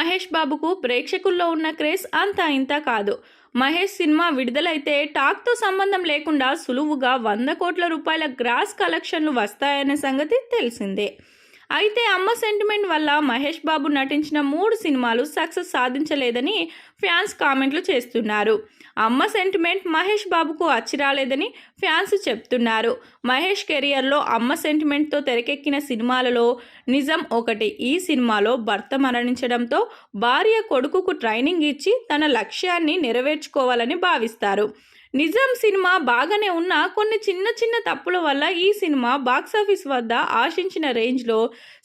మహేష్ బాబుకు ప్రేక్షకుల్లో ఉన్న క్రేజ్ అంతా ఇంత కాదు. మహేష్ సినిమా విడుదలైతే టాక్తో సంబంధం లేకుండా సులువుగా 100 కోట్ల రూపాయల గ్రాస్ కలెక్షన్లు వస్తాయనే సంగతి తెలిసిందే. అయితే అమ్మ సెంటిమెంట్ వల్ల మహేష్ బాబు నటించిన 3 సినిమాలు సక్సెస్ సాధించలేదని ఫ్యాన్స్ కామెంట్లు చేస్తున్నారు. అమ్మ సెంటిమెంట్ మహేష్ బాబుకు అచ్చిరాలేదని ఫ్యాన్స్ చెప్తున్నారు. మహేష్ కెరియర్లో అమ్మ సెంటిమెంట్తో తెరకెక్కిన సినిమాలలో నిజం ఒకటి. ఈ సినిమాలో భర్త మరణించడంతో భార్య కొడుకుకు ట్రైనింగ్ ఇచ్చి తన లక్ష్యాన్ని నెరవేర్చుకోవాలని భావిస్తారు. నిజాం సినిమా బాగానే ఉన్న కొన్ని చిన్న తప్పుల వల్ల ఈ సినిమా బాక్సాఫీస్ వద్ద ఆశించిన రేంజ్లో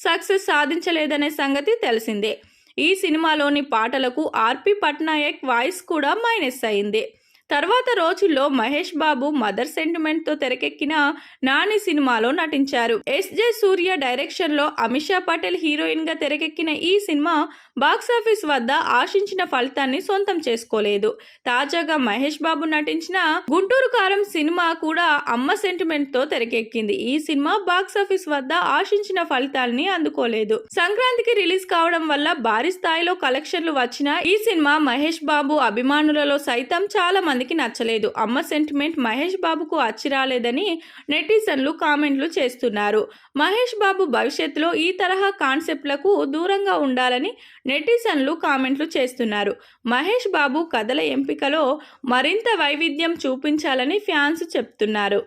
సక్సెస్ సాధించలేదనే సంగతి తెలిసిందే. ఈ సినిమాలోని పాటలకు ఆర్పి పట్నాయక్ వాయిస్ కూడా మైనస్ అయింది. తర్వాత రోజుల్లో మహేష్ బాబు మదర్ సెంటిమెంట్తో తెరకెక్కిన నాని సినిమాలో నటించారు. ఎస్జే సూర్య డైరెక్షన్లో అమిషా పటేల్ హీరోయిన్గా తెరకెక్కిన ఈ సినిమా బాక్సాఫీస్ వద్ద ఆశించిన ఫలితాన్ని సొంతం చేసుకోలేదు. తాజాగా మహేష్ బాబు నటించిన గుంటూరు కారం సినిమా కూడా అమ్మ సెంటిమెంట్తో తెరకెక్కింది. ఈ సినిమా బాక్సాఫీస్ వద్ద ఆశించిన ఫలితాన్ని అందుకోలేదు. సంక్రాంతికి రిలీజ్ కావడం వల్ల భారీ స్థాయిలో కలెక్షన్లు వచ్చిన ఈ సినిమా మహేష్ బాబు అభిమానులలో సైతం చాలా మందికి నచ్చలేదు. అమ్మ సెంటిమెంట్ మహేష్ బాబుకు అచ్చిరాలేదని నెటిజన్లు కామెంట్లు చేస్తున్నారు. మహేష్ బాబు భవిష్యత్తులో ఈ తరహా కాన్సెప్ట్లకు దూరంగా ఉండాలని నెటిజన్లు కామెంట్లు చేస్తున్నారు. మహేష్ బాబు కథల ఎంపికలో మరింత వైవిధ్యం చూపించాలని ఫ్యాన్స్ చెప్తున్నారు.